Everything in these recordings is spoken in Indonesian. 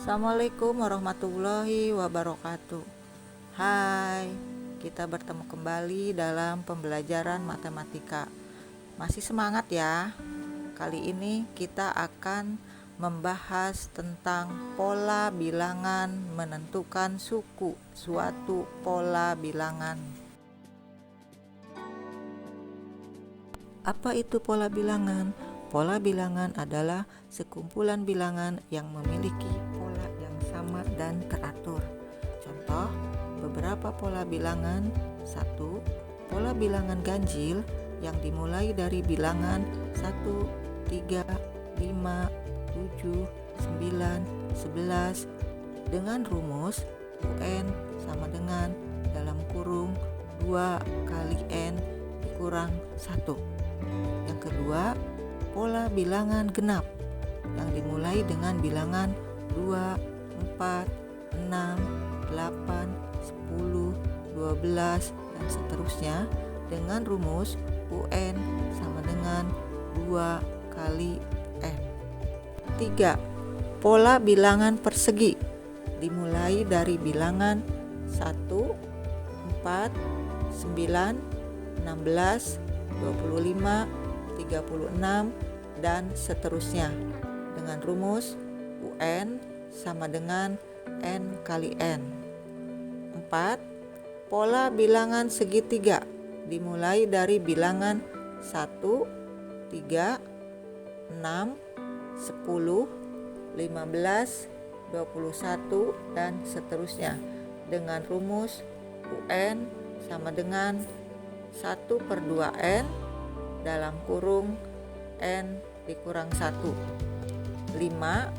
Assalamualaikum warahmatullahi wabarakatuh. Hai, kita bertemu kembali dalam pembelajaran matematika. Masih semangat ya? Kali ini kita akan membahas tentang pola bilangan menentukan suku suatu pola bilangan. Apa itu pola bilangan? Pola bilangan adalah sekumpulan bilangan yang memiliki pola yang sama dan teratur. Contoh, beberapa pola bilangan. 1. Pola bilangan ganjil yang dimulai dari bilangan 1, 3, 5, 7, 9, 11 dengan rumus UN sama dengan dalam kurung 2 kali N dikurang 1. Yang kedua, pola bilangan genap yang dimulai dengan bilangan 2, 4, 6, 8, 10, 12 dan seterusnya dengan rumus UN sama dengan 2 kali N. 3. Pola bilangan persegi dimulai dari bilangan 1, 4, 9, 16, 25, 36 dan seterusnya dengan rumus UN sama dengan N kali N. 4. Pola bilangan segitiga dimulai dari bilangan 1, 3, 6, 10, 15, 21 dan seterusnya dengan rumus UN sama dengan 1/2N dalam kurung N dikurang 1. 5.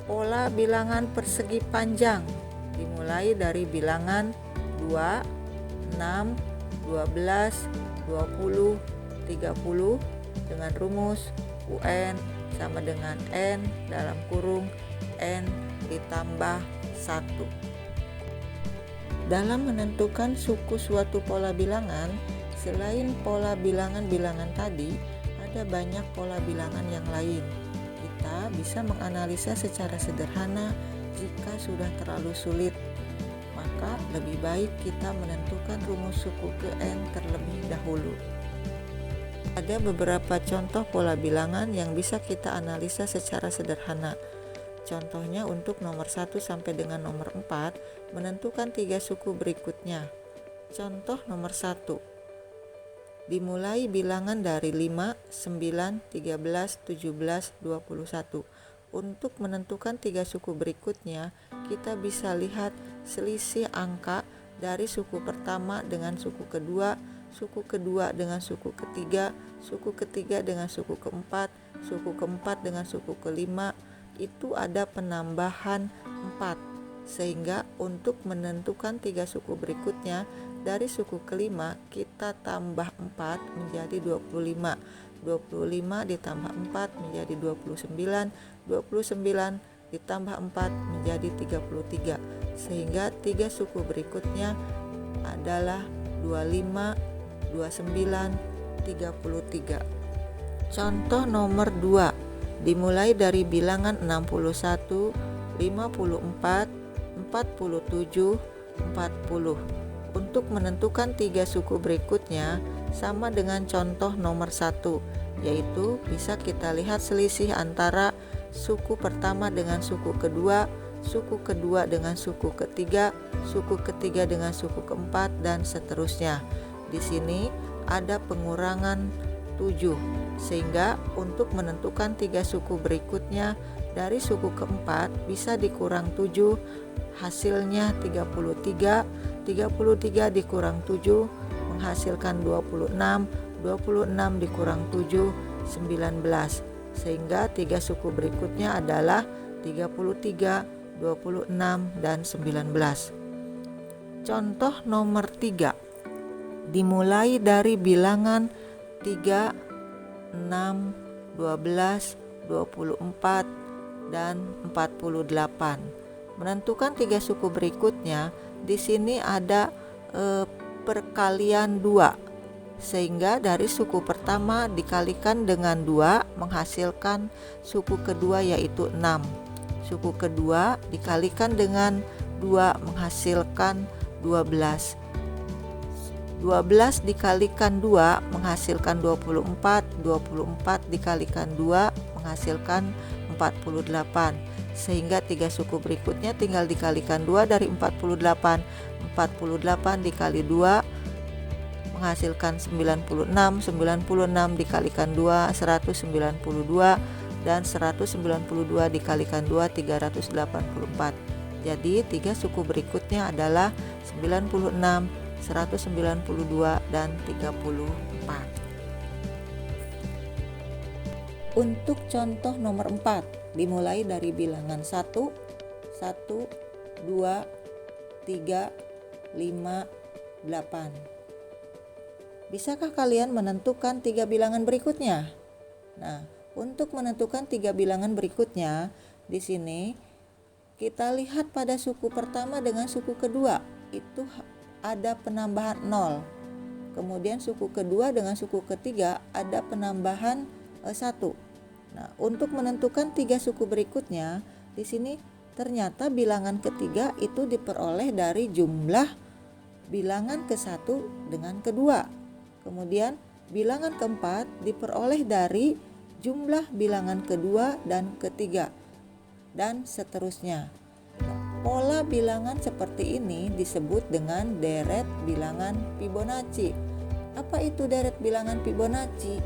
Pola bilangan persegi panjang dimulai dari bilangan 2, 6, 12, 20, 30 dengan rumus UN sama dengan N dalam kurung N ditambah 1. Dalam menentukan suku suatu pola bilangan, selain pola bilangan-bilangan tadi, ada banyak pola bilangan yang lain. Kita bisa menganalisa secara sederhana. Jika sudah terlalu sulit, maka lebih baik kita menentukan rumus suku ke N terlebih dahulu. Ada beberapa contoh pola bilangan yang bisa kita analisa secara sederhana. Contohnya untuk nomor 1 sampai dengan nomor 4, menentukan 3 suku berikutnya. Contoh nomor 1. Dimulai bilangan dari 5, 9, 13, 17, 21. Untuk menentukan 3 suku berikutnya, kita bisa lihat selisih angka dari suku pertama dengan suku kedua dengan suku ketiga, suku ketiga dengan suku keempat, suku keempat dengan suku kelima. Itu ada penambahan 4. Sehingga untuk menentukan 3 suku berikutnya, dari suku kelima kita tambah 4 menjadi 25. 25 ditambah 4 menjadi 29. 29 ditambah 4 menjadi 33. Sehingga 3 suku berikutnya adalah 25, 29, 33. Contoh nomor 2. Dimulai dari bilangan 61, 54, 47, 40. Untuk menentukan 3 suku berikutnya sama dengan contoh nomor 1, yaitu bisa kita lihat selisih antara suku pertama dengan suku kedua dengan suku ketiga dengan suku keempat dan seterusnya. Di sini ada pengurangan 7, sehingga untuk menentukan 3 suku berikutnya dari suku keempat bisa dikurang 7, hasilnya 33. 33 dikurang 7 menghasilkan 26. 26 dikurang 7, 19. Sehingga 3 suku berikutnya adalah 33, 26, dan 19. Contoh nomor 3. Dimulai dari bilangan 3, 6, 12, 24, dan 48. Menentukan 3 suku berikutnya, di sini ada perkalian 2, sehingga dari suku pertama dikalikan dengan 2 menghasilkan suku kedua yaitu 6. suku kedua dikalikan dengan 2 menghasilkan 12. 12 dikalikan 2 menghasilkan 24, 24 dikalikan 2 menghasilkan 48. Sehingga 3 suku berikutnya tinggal dikalikan 2 dari 48. 48 dikali 2 menghasilkan 96, 96 dikalikan 2 192, dan 192 dikalikan 2 384. Jadi 3 suku berikutnya adalah 96, 192, dan 34. Untuk contoh nomor 4, dimulai dari bilangan 1, 1, 2, 3, 5, 8. Bisakah kalian menentukan 3 bilangan berikutnya? Nah, untuk menentukan 3 bilangan berikutnya, di sini kita lihat pada suku pertama dengan suku kedua, itu ada penambahan 0. Kemudian suku kedua dengan suku ketiga ada penambahan 1. Nah, untuk menentukan 3 suku berikutnya, di sini ternyata bilangan ketiga itu diperoleh dari jumlah bilangan ke-1 dengan kedua. Kemudian bilangan keempat diperoleh dari jumlah bilangan kedua dan ketiga, dan seterusnya. Pola bilangan seperti ini disebut dengan deret bilangan Fibonacci. Apa itu deret bilangan Fibonacci?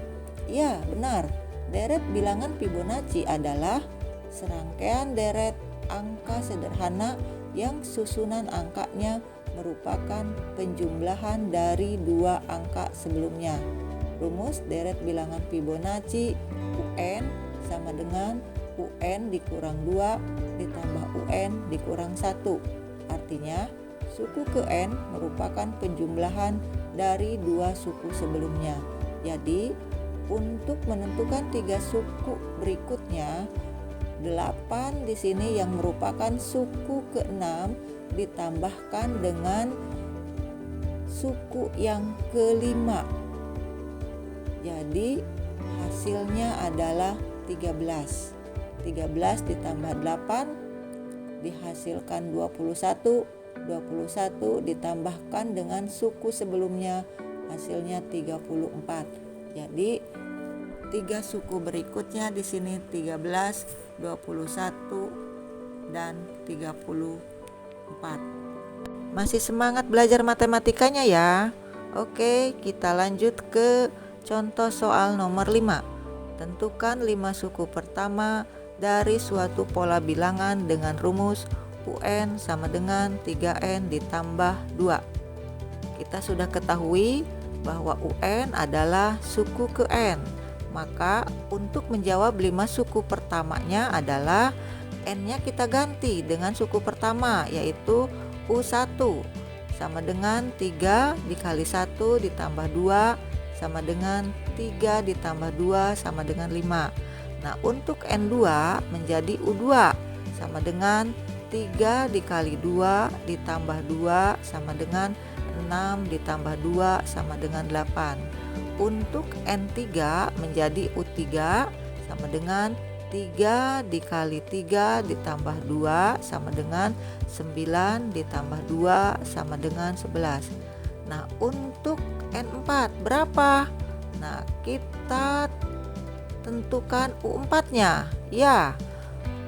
Ya, benar. Deret bilangan Fibonacci adalah serangkaian deret angka sederhana yang susunan angkanya merupakan penjumlahan dari 2 angka sebelumnya. Rumus deret bilangan Fibonacci UN sama dengan UN dikurang 2 ditambah UN dikurang 1. Artinya suku ke N merupakan penjumlahan dari 2 suku sebelumnya. Jadi untuk menentukan 3 suku berikutnya, 8 di sini yang merupakan suku ke-6 ditambahkan dengan suku yang ke-5. Jadi hasilnya adalah 13. 13 ditambah 8 dihasilkan 21. 21 ditambahkan dengan suku sebelumnya hasilnya 34. Jadi 3 suku berikutnya di sini 13, 21 dan 34. Masih semangat belajar matematikanya ya? Oke, kita lanjut ke contoh soal nomor 5. Tentukan 5 suku pertama dari suatu pola bilangan dengan rumus UN sama dengan 3N ditambah 2. Kita sudah ketahui bahwa UN adalah suku ke N. Maka untuk menjawab 5 suku pertamanya adalah N-nya kita ganti dengan suku pertama, yaitu U1 sama dengan 3 dikali 1 ditambah 2 sama dengan 3 ditambah 2 sama dengan 5. Nah, untuk N2 menjadi U2 sama dengan 3 dikali 2 ditambah 2 sama dengan 6 ditambah 2 sama dengan 8. Untuk N3 menjadi U3 sama dengan 3 dikali 3 ditambah 2 sama dengan 9 ditambah 2 sama dengan 11. Nah, untuk N4 berapa? Nah, kita tentukan U4-nya. Ya,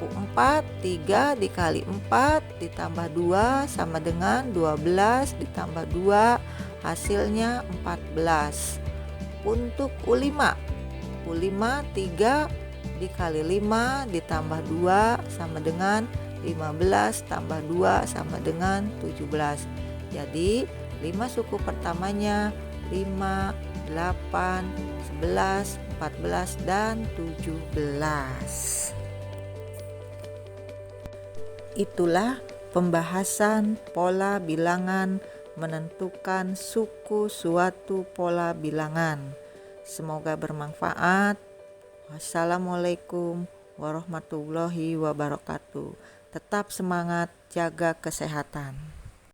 U4 3 dikali 4 ditambah 2 sama dengan 12 ditambah 2 hasilnya 14. Untuk U5 3 dikali 5 ditambah 2 sama dengan 15 tambah 2 sama dengan 17. Jadi 5 suku pertamanya 5, 8, 11, 14, dan 17. Itulah pembahasan pola bilangan menentukan suku suatu pola bilangan. Semoga bermanfaat. Wassalamualaikum warahmatullahi wabarakatuh. Tetap semangat, jaga kesehatan.